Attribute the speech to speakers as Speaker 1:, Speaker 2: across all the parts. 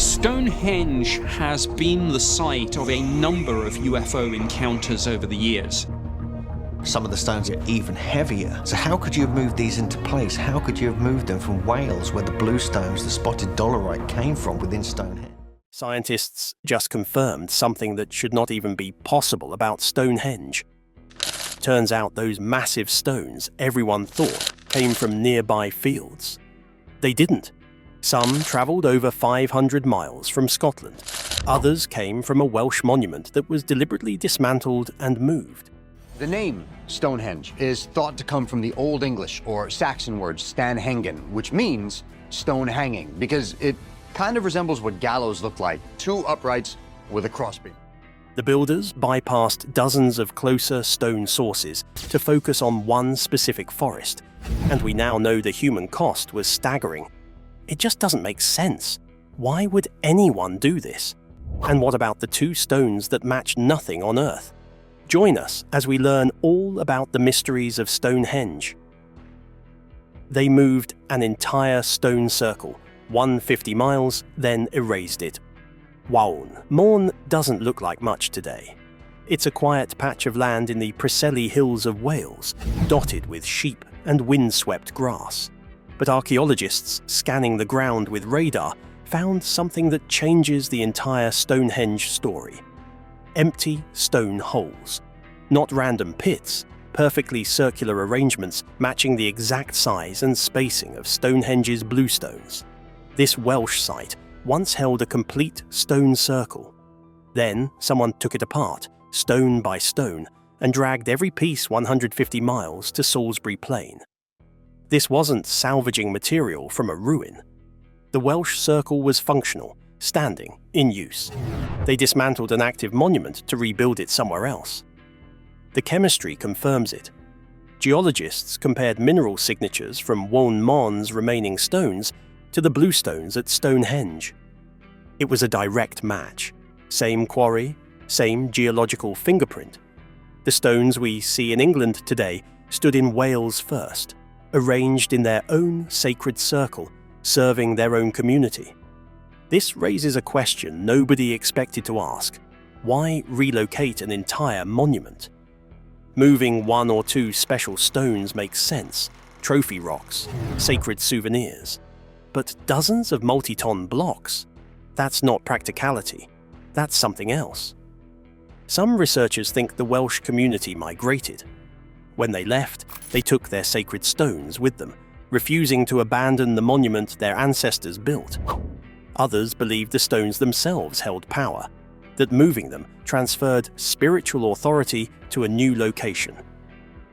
Speaker 1: Stonehenge has been the site of a number of UFO encounters over the years.
Speaker 2: Some of the stones are even heavier. So how could you have moved these into place? How could you have moved them from Wales, where the blue stones, the spotted dolerite, came from within Stonehenge?
Speaker 3: Scientists just confirmed something that should not even be possible about Stonehenge. Turns out those massive stones everyone thought came from nearby fields. They didn't. Some travelled over 500 miles from Scotland. Others came from a Welsh monument that was deliberately dismantled and moved.
Speaker 4: The name Stonehenge is thought to come from the Old English or Saxon word stanhengen, which means stone hanging, because it kind of resembles what gallows look like, two uprights with a crossbeam.
Speaker 3: The builders bypassed dozens of closer stone sources to focus on one specific forest, and we now know the human cost was staggering. It just doesn't make sense. Why would anyone do this? And what about the two stones that match nothing on Earth? Join us as we learn all about the mysteries of Stonehenge. They moved an entire stone circle, 150 miles, then erased it. Waun Morn doesn't look like much today. It's a quiet patch of land in the Preseli Hills of Wales, dotted with sheep and windswept grass. But archaeologists scanning the ground with radar found something that changes the entire Stonehenge story. Empty stone holes. Not random pits, perfectly circular arrangements matching the exact size and spacing of Stonehenge's bluestones. This Welsh site once held a complete stone circle. Then someone took it apart, stone by stone, and dragged every piece 150 miles to Salisbury Plain. This wasn't salvaging material from a ruin. The Welsh circle was functional, standing, in use. They dismantled an active monument to rebuild it somewhere else. The chemistry confirms it. Geologists compared mineral signatures from Waun Morn's remaining stones to the bluestones at Stonehenge. It was a direct match. Same quarry, same geological fingerprint. The stones we see in England today stood in Wales first, arranged in their own sacred circle, serving their own community. This raises a question nobody expected to ask. Why relocate an entire monument? Moving one or two special stones makes sense, trophy rocks, sacred souvenirs. But dozens of multi-ton blocks? That's not practicality, that's something else. Some researchers think the Welsh community migrated. When they left, they took their sacred stones with them, refusing to abandon the monument their ancestors built. Others believed the stones themselves held power, that moving them transferred spiritual authority to a new location.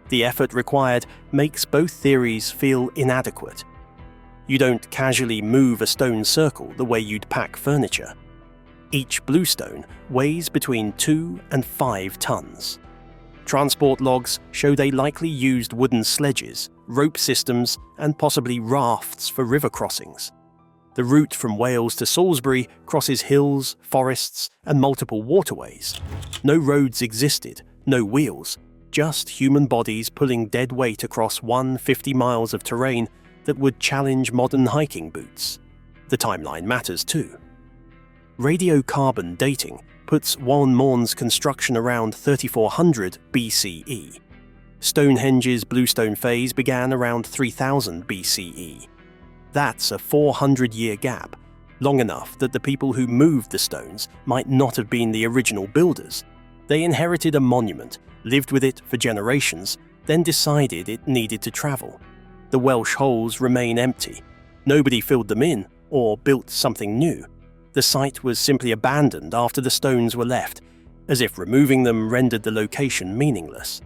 Speaker 3: The effort required makes both theories feel inadequate. You don't casually move a stone circle the way you'd pack furniture. Each bluestone weighs between 2 and 5 tons. Transport logs show they likely used wooden sledges, rope systems, and possibly rafts for river crossings. The route from Wales to Salisbury crosses hills, forests, and multiple waterways. No roads existed, no wheels, just human bodies pulling dead weight across 150 miles of terrain that would challenge modern hiking boots. The timeline matters too. Radiocarbon dating puts Waun Morn's construction around 3400 BCE. Stonehenge's bluestone phase began around 3000 BCE. That's a 400-year gap, long enough that the people who moved the stones might not have been the original builders. They inherited a monument, lived with it for generations, then decided it needed to travel. The Welsh holes remain empty. Nobody filled them in or built something new. The site was simply abandoned after the stones were left, as if removing them rendered the location meaningless.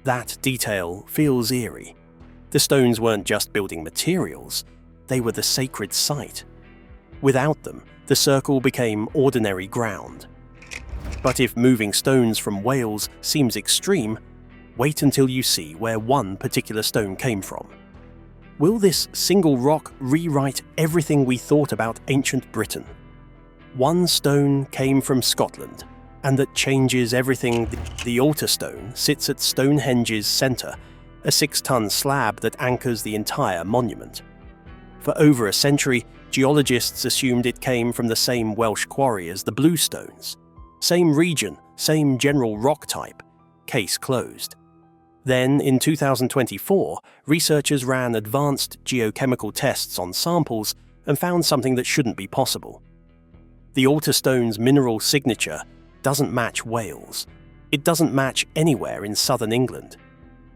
Speaker 3: That detail feels eerie. The stones weren't just building materials, they were the sacred site. Without them, the circle became ordinary ground. But if moving stones from Wales seems extreme, wait until you see where one particular stone came from. Will this single rock rewrite everything we thought about ancient Britain? One stone came from Scotland, and that changes everything. The altar stone sits at Stonehenge's centre, a 6-ton slab that anchors the entire monument. For over a century, Geologists assumed it came from the same Welsh quarry as the bluestones. Same region, same general rock type. Case closed. Then, in 2024, researchers ran advanced geochemical tests on samples and found something that shouldn't be possible. The Altarstone's mineral signature doesn't match Wales. It doesn't match anywhere in southern England.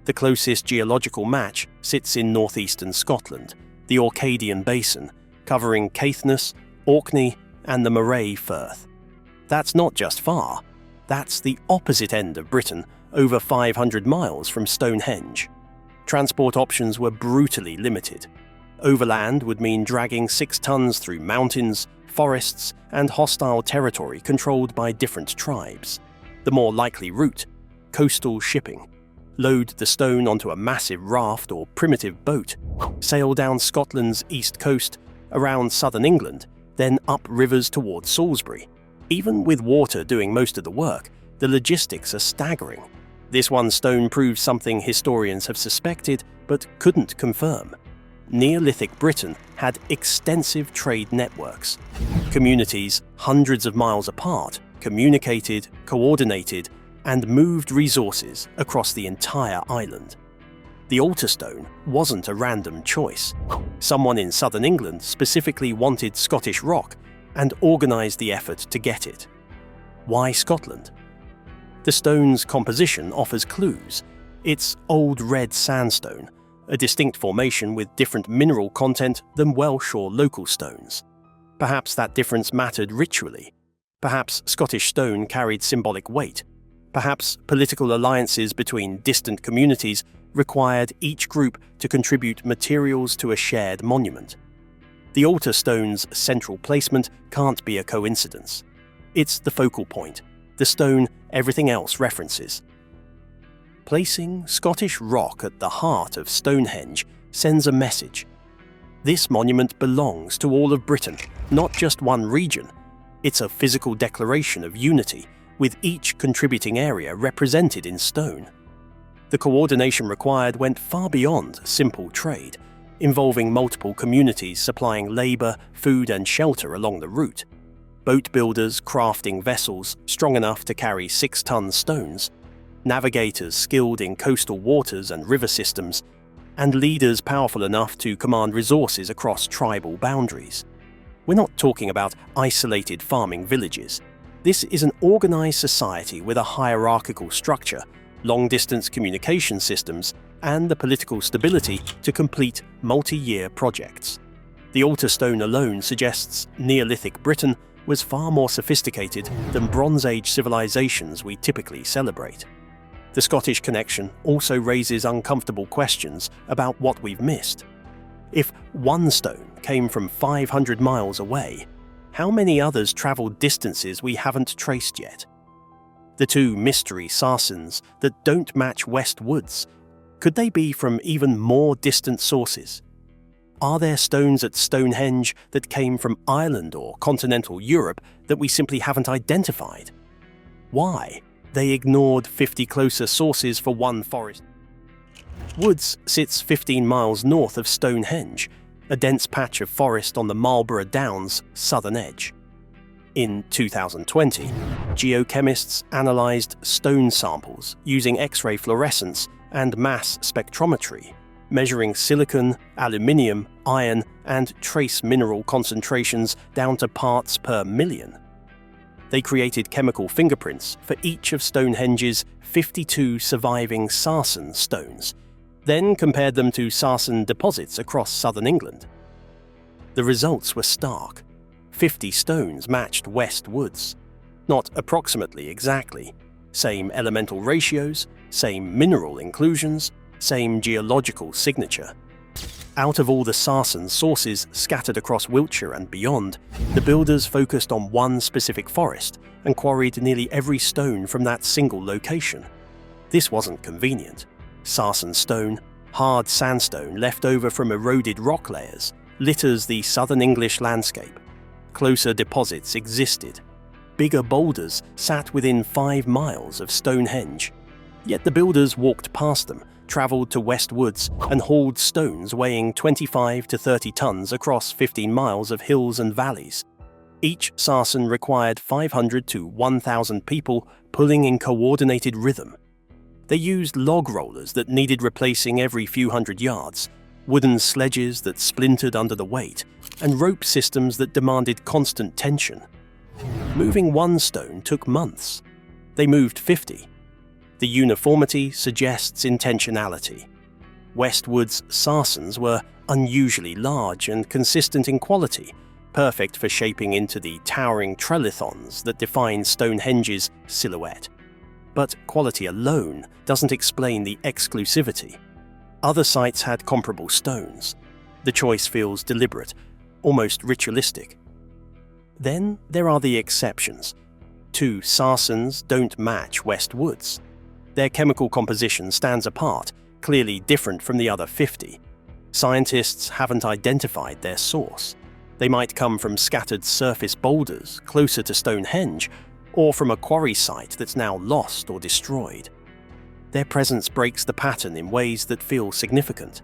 Speaker 3: The closest geological match sits in northeastern Scotland, the Orcadian Basin, covering Caithness, Orkney, and the Moray Firth. That's not just far, that's the opposite end of Britain, over 500 miles from Stonehenge. Transport options were brutally limited. Overland would mean dragging 6 tons through mountains, forests, and hostile territory controlled by different tribes. The more likely route, coastal shipping. Load the stone onto a massive raft or primitive boat, sail down Scotland's east coast, around southern England, then up rivers towards Salisbury. Even with water doing most of the work, the logistics are staggering. This one stone proves something historians have suspected but couldn't confirm. Neolithic Britain had extensive trade networks. Communities hundreds of miles apart communicated, coordinated, and moved resources across the entire island. The Altarstone wasn't a random choice. Someone in southern England specifically wanted Scottish rock and organised the effort to get it. Why Scotland? The stone's composition offers clues. It's old red sandstone, a distinct formation with different mineral content than Welsh or local stones. Perhaps that difference mattered ritually. Perhaps Scottish stone carried symbolic weight. Perhaps political alliances between distant communities required each group to contribute materials to a shared monument. The Altarstone's central placement can't be a coincidence. It's the focal point, the stone everything else references. Placing Scottish rock at the heart of Stonehenge sends a message. This monument belongs to all of Britain, not just one region. It's a physical declaration of unity, with each contributing area represented in stone. The coordination required went far beyond simple trade, involving multiple communities supplying labour, food and shelter along the route. Boat builders crafting vessels strong enough to carry 6-ton stones, navigators skilled in coastal waters and river systems, and leaders powerful enough to command resources across tribal boundaries. We're not talking about isolated farming villages. This is an organised society with a hierarchical structure, long-distance communication systems, and the political stability to complete multi-year projects. The Altarstone alone suggests Neolithic Britain was far more sophisticated than Bronze Age civilizations we typically celebrate. The Scottish connection also raises uncomfortable questions about what we've missed. If one stone came from 500 miles away, how many others travelled distances we haven't traced yet? The 2 mystery sarsens that don't match West Woods, could they be from even more distant sources? Are there stones at Stonehenge that came from Ireland or continental Europe that we simply haven't identified? Why? They ignored 50 closer sources for one forest. Woods sits 15 miles north of Stonehenge, a dense patch of forest on the Marlborough Downs' southern edge. In 2020, geochemists analysed stone samples using X-ray fluorescence and mass spectrometry, measuring silicon, aluminium, iron, and trace mineral concentrations down to parts per million. They created chemical fingerprints for each of Stonehenge's 52 surviving sarsen stones, then compared them to sarsen deposits across southern England. The results were stark. 50 stones matched West Woods. Not approximately exactly. Same elemental ratios, same mineral inclusions, same geological signature. Out of all the sarsen sources scattered across Wiltshire and beyond, the builders focused on one specific forest and quarried nearly every stone from that single location. This wasn't convenient. Sarsen stone, hard sandstone left over from eroded rock layers, litters the southern English landscape. Closer deposits existed. Bigger boulders sat within 5 miles of Stonehenge. Yet the builders walked past them, travelled to West Woods and hauled stones weighing 25 to 30 tons across 15 miles of hills and valleys. Each sarsen required 500 to 1,000 people pulling in coordinated rhythm. They used log rollers that needed replacing every few hundred yards, wooden sledges that splintered under the weight, and rope systems that demanded constant tension. Moving one stone took months. They moved 50. The uniformity suggests intentionality. Westwood's sarsens were unusually large and consistent in quality, perfect for shaping into the towering trellithons that define Stonehenge's silhouette. But quality alone doesn't explain the exclusivity. Other sites had comparable stones. The choice feels deliberate, almost ritualistic. Then there are the exceptions. 2 sarsens don't match Westwood's. Their chemical composition stands apart, clearly different from the other 50. Scientists haven't identified their source. They might come from scattered surface boulders closer to Stonehenge, or from a quarry site that's now lost or destroyed. Their presence breaks the pattern in ways that feel significant.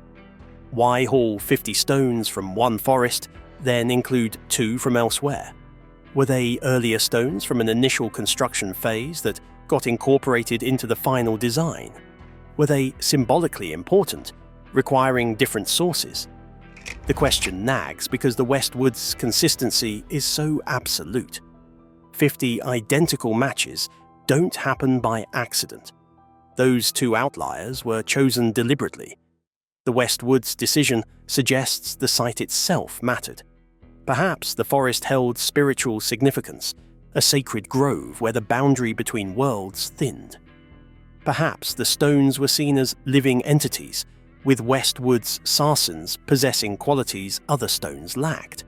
Speaker 3: Why haul 50 stones from one forest, then include 2 from elsewhere? Were they earlier stones from an initial construction phase that got incorporated into the final design? Were they symbolically important, requiring different sources? The question nags because the Westwood's consistency is so absolute. 50 identical matches don't happen by accident. Those 2 outliers were chosen deliberately. The Westwood's decision suggests the site itself mattered. Perhaps the forest held spiritual significance, a sacred grove where the boundary between worlds thinned. Perhaps the stones were seen as living entities, with Westwood's sarsens possessing qualities other stones lacked.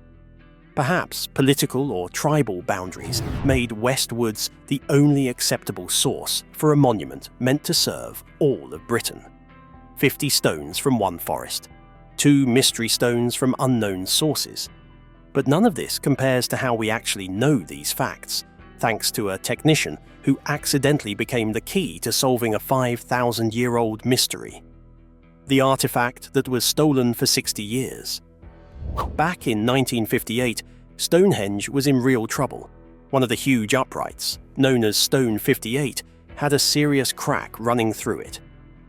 Speaker 3: Perhaps political or tribal boundaries made Westwood's the only acceptable source for a monument meant to serve all of Britain. 50 stones from one forest, 2 mystery stones from unknown sources. But none of this compares to how we actually know these facts, thanks to a technician who accidentally became the key to solving a 5,000-year-old mystery. The artifact that was stolen for 60 years. Back in 1958, Stonehenge was in real trouble. One of the huge uprights, known as Stone 58, had a serious crack running through it.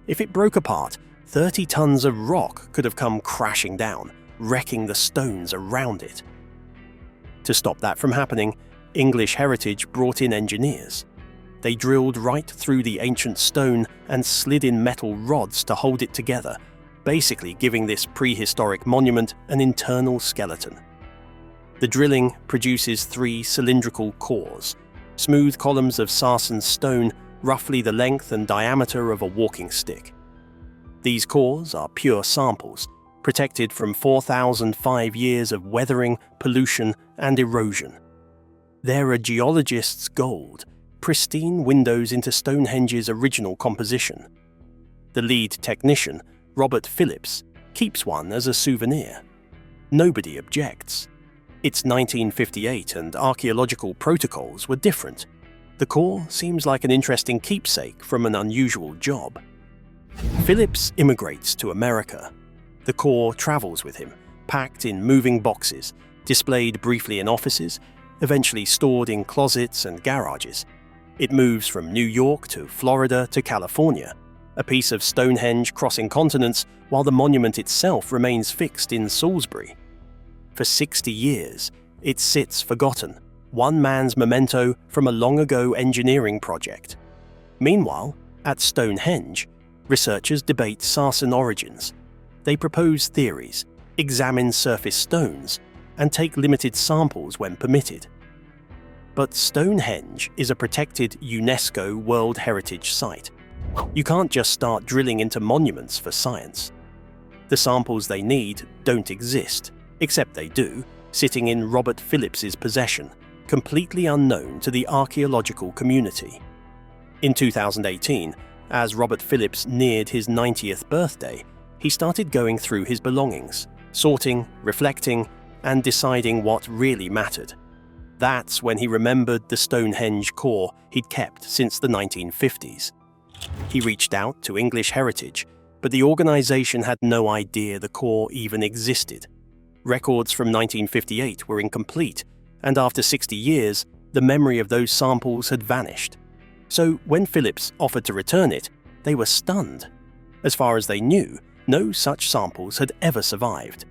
Speaker 3: If it broke apart, 30 tons of rock could have come crashing down, wrecking the stones around it. To stop that from happening, English Heritage brought in engineers. They drilled right through the ancient stone and slid in metal rods to hold it together, basically giving this prehistoric monument an internal skeleton. The drilling produces 3 cylindrical cores, smooth columns of sarsen stone roughly the length and diameter of a walking stick. These cores are pure samples, protected from 4,005 years of weathering, pollution, and erosion. They're a geologist's gold, pristine windows into Stonehenge's original composition. The lead technician, Robert Phillips, keeps one as a souvenir. Nobody objects. It's 1958 and archaeological protocols were different. The core seems like an interesting keepsake from an unusual job. Phillips immigrates to America. The core travels with him, packed in moving boxes, displayed briefly in offices, eventually stored in closets and garages. It moves from New York to Florida to California, a piece of Stonehenge crossing continents while the monument itself remains fixed in Salisbury. For 60 years, it sits forgotten, one man's memento from a long-ago engineering project. Meanwhile, at Stonehenge, researchers debate sarsen origins. They propose theories, examine surface stones, and take limited samples when permitted. But Stonehenge is a protected UNESCO World Heritage Site. You can't just start drilling into monuments for science. The samples they need don't exist, except they do, sitting in Robert Phillips's possession, completely unknown to the archaeological community. In 2018, as Robert Phillips neared his 90th birthday, he started going through his belongings, sorting, reflecting, and deciding what really mattered. That's when he remembered the Stonehenge core he'd kept since the 1950s. He reached out to English Heritage, but the organization had no idea the core even existed. Records from 1958 were incomplete, and after 60 years, the memory of those samples had vanished. So when Phillips offered to return it, they were stunned. As far as they knew, no such samples had ever survived.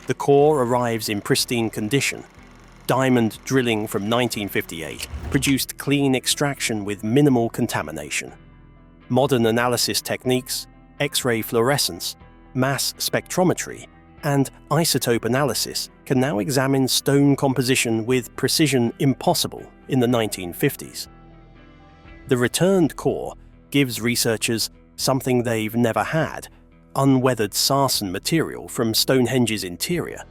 Speaker 3: The core arrives in pristine condition. Diamond drilling from 1958 produced clean extraction with minimal contamination. Modern analysis techniques, X-ray fluorescence, mass spectrometry, and isotope analysis can now examine stone composition with precision impossible in the 1950s. The returned core gives researchers something they've never had: unweathered sarsen material from Stonehenge's interior.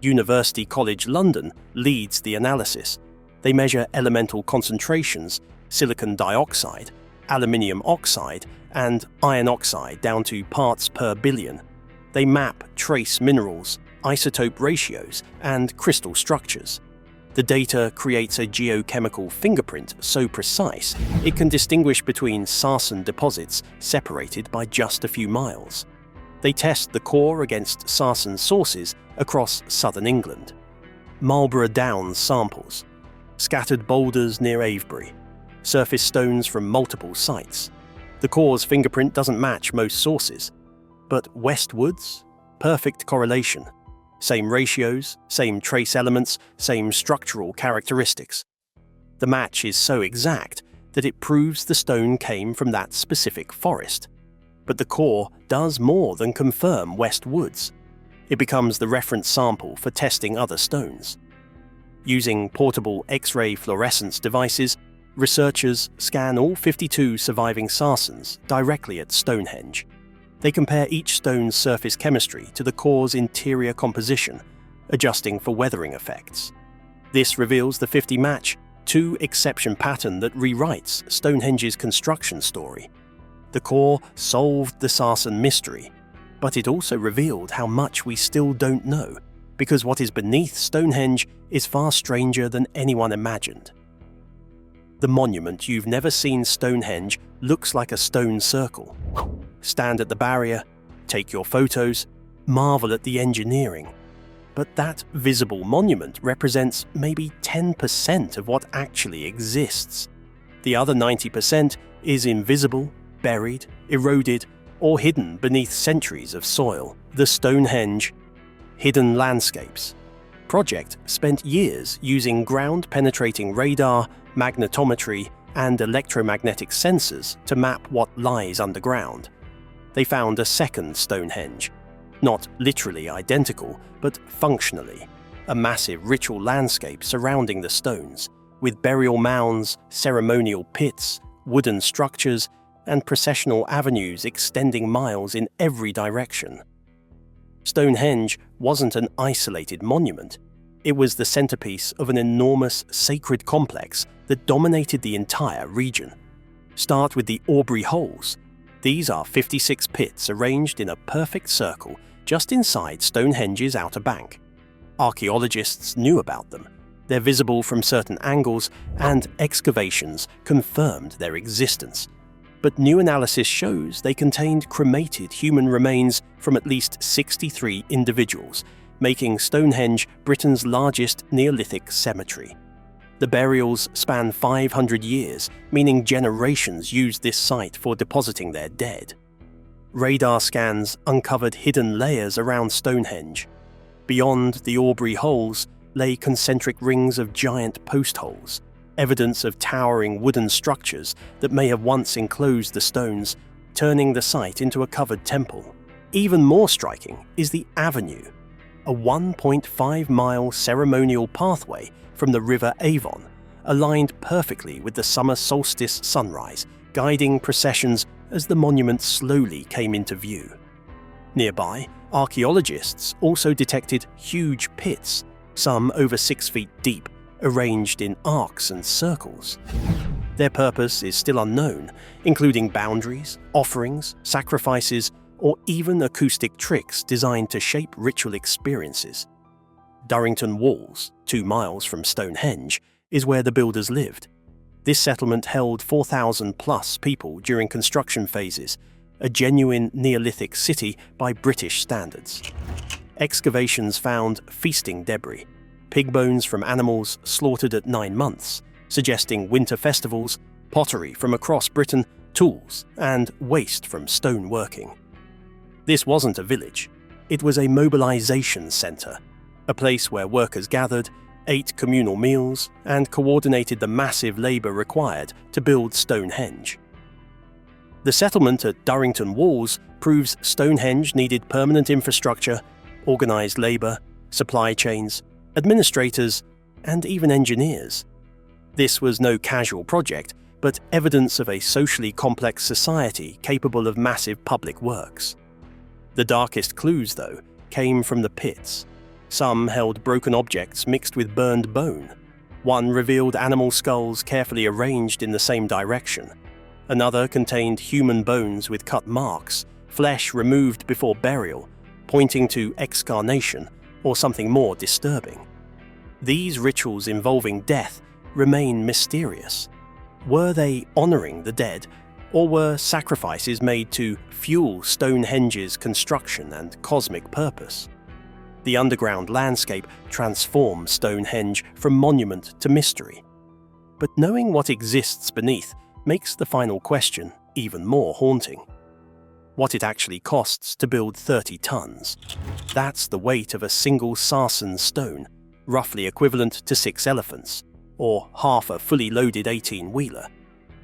Speaker 3: University College London leads the analysis. They measure elemental concentrations, silicon dioxide, aluminium oxide, and iron oxide down to parts per billion. They map trace minerals, isotope ratios, and crystal structures. The data creates a geochemical fingerprint so precise it can distinguish between sarsen deposits separated by just a few miles. They test the core against sarsen sources across southern England. Marlborough Downs samples, scattered boulders near Avebury, surface stones from multiple sites. The core's fingerprint doesn't match most sources, but Westwood's? Perfect correlation. Same ratios, same trace elements, same structural characteristics. The match is so exact that it proves the stone came from that specific forest. But the core does more than confirm Westwood's. It becomes the reference sample for testing other stones. Using portable X-ray fluorescence devices, researchers scan all 52 surviving sarsens directly at Stonehenge. They compare each stone's surface chemistry to the core's interior composition, adjusting for weathering effects. This reveals the 50 match, 2 exception pattern that rewrites Stonehenge's construction story. The core solved the sarsen mystery, but it also revealed how much we still don't know, because what is beneath Stonehenge is far stranger than anyone imagined. The monument you've never seen Stonehenge looks like a stone circle. Stand at the barrier, take your photos, marvel at the engineering. But that visible monument represents maybe 10% of what actually exists. The other 90% is invisible, buried, eroded, or hidden beneath centuries of soil. The Stonehenge Hidden Landscapes project spent years using ground-penetrating radar, magnetometry, and electromagnetic sensors to map what lies underground. They found a second Stonehenge, not literally identical, but functionally, a massive ritual landscape surrounding the stones, with burial mounds, ceremonial pits, wooden structures, and processional avenues extending miles in every direction. Stonehenge wasn't an isolated monument. It was the centerpiece of an enormous sacred complex that dominated the entire region. Start with the Aubrey Holes. These are 56 pits arranged in a perfect circle just inside Stonehenge's outer bank. Archaeologists knew about them. They're visible from certain angles, and excavations confirmed their existence. But new analysis shows they contained cremated human remains from at least 63 individuals, making Stonehenge Britain's largest Neolithic cemetery. The burials span 500 years, meaning generations used this site for depositing their dead. Radar scans uncovered hidden layers around Stonehenge. Beyond the Aubrey Holes lay concentric rings of giant post holes, evidence of towering wooden structures that may have once enclosed the stones, turning the site into a covered temple. Even more striking is the avenue, a 1.5-mile ceremonial pathway from the River Avon, aligned perfectly with the summer solstice sunrise, guiding processions as the monument slowly came into view. Nearby, archaeologists also detected huge pits, some over 6 feet deep, arranged in arcs and circles. Their purpose is still unknown, including boundaries, offerings, sacrifices, or even acoustic tricks designed to shape ritual experiences. Durrington Walls, 2 miles from Stonehenge, is where the builders lived. This settlement held 4,000 plus people during construction phases, a genuine Neolithic city by British standards. Excavations found feasting debris, pig bones from animals slaughtered at 9 months, suggesting winter festivals, pottery from across Britain, tools, and waste from stone working. This wasn't a village. It was a mobilization center, a place where workers gathered, ate communal meals, and coordinated the massive labor required to build Stonehenge. The settlement at Durrington Walls proves Stonehenge needed permanent infrastructure, organized labor, supply chains, administrators, and even engineers. This was no casual project, but evidence of a socially complex society capable of massive public works. The darkest clues, though, came from the pits. Some held broken objects mixed with burned bone. One revealed animal skulls carefully arranged in the same direction. Another contained human bones with cut marks, flesh removed before burial, pointing to excarnation or something more disturbing. These rituals involving death remain mysterious. Were they honoring the dead, or were sacrifices made to fuel Stonehenge's construction and cosmic purpose? The underground landscape transforms Stonehenge from monument to mystery. But knowing what exists beneath makes the final question even more haunting. What it actually costs to build 30 tons. That's the weight of a single sarsen stone, roughly equivalent to 6 elephants, or half a fully loaded 18-wheeler.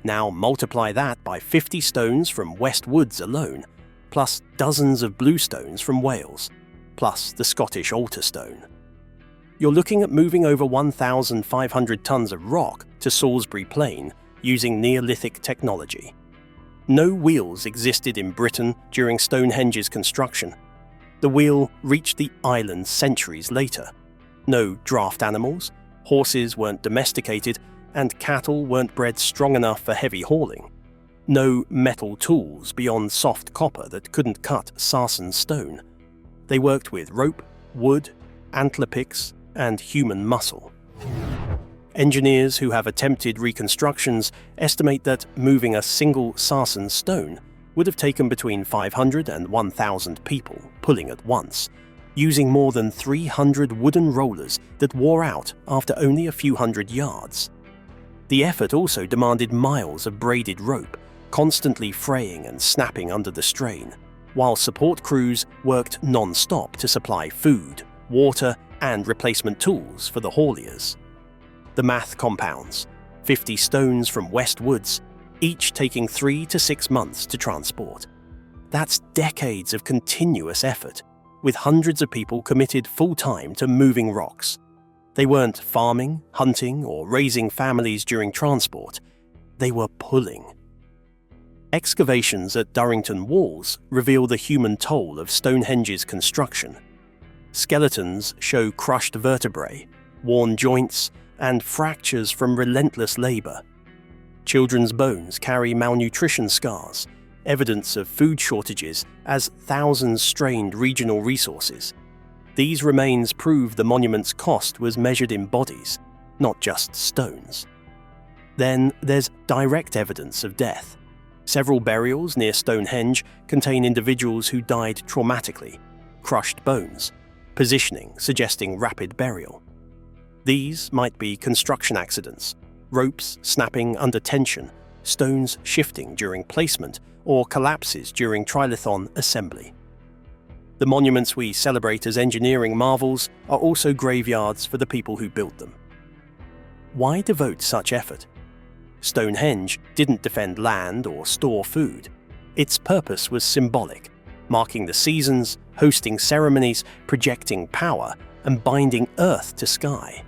Speaker 3: Now multiply that by 50 stones from West Woods alone, plus dozens of bluestones from Wales, plus the Scottish altar stone. You're looking at moving over 1,500 tons of rock to Salisbury Plain using Neolithic technology. No wheels existed in Britain during Stonehenge's construction. The wheel reached the island centuries later. No draft animals, horses weren't domesticated, and cattle weren't bred strong enough for heavy hauling. No metal tools beyond soft copper that couldn't cut sarsen stone. They worked with rope, wood, antler picks, and human muscle. Engineers who have attempted reconstructions estimate that moving a single sarsen stone would have taken between 500 and 1,000 people pulling at once, using more than 300 wooden rollers that wore out after only a few hundred yards. The effort also demanded miles of braided rope, constantly fraying and snapping under the strain, while support crews worked non-stop to supply food, water, and replacement tools for the hauliers. The math compounds: 50 stones from West Woods, each taking 3 to 6 months to transport. That's decades of continuous effort, with hundreds of people committed full-time to moving rocks. They weren't farming, hunting, or raising families during transport. They were pulling. Excavations at Durrington Walls reveal the human toll of Stonehenge's construction. Skeletons show crushed vertebrae, worn joints, and fractures from relentless labor. Children's bones carry malnutrition scars, evidence of food shortages as thousands strained regional resources. These remains prove the monument's cost was measured in bodies, not just stones. Then there's direct evidence of death. Several burials near Stonehenge contain individuals who died traumatically, crushed bones, positioning suggesting rapid burial. These might be construction accidents, ropes snapping under tension, stones shifting during placement, or collapses during trilithon assembly. The monuments we celebrate as engineering marvels are also graveyards for the people who built them. Why devote such effort? Stonehenge didn't defend land or store food. Its purpose was symbolic, marking the seasons, hosting ceremonies, projecting power, and binding earth to sky.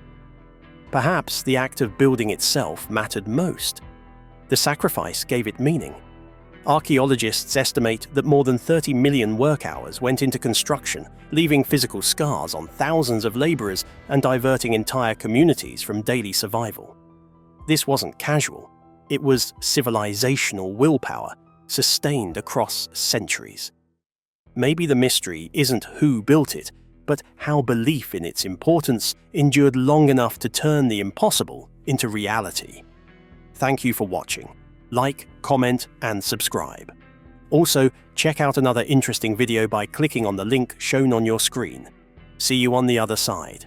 Speaker 3: Perhaps the act of building itself mattered most. The sacrifice gave it meaning. Archaeologists estimate that more than 30 million work hours went into construction, leaving physical scars on thousands of laborers and diverting entire communities from daily survival. This wasn't casual. It was civilizational willpower, sustained across centuries. Maybe the mystery isn't who built it, but how belief in its importance endured long enough to turn the impossible into reality. Thank you for watching. Like, comment, and subscribe. Also, check out another interesting video by clicking on the link shown on your screen. See you on the other side.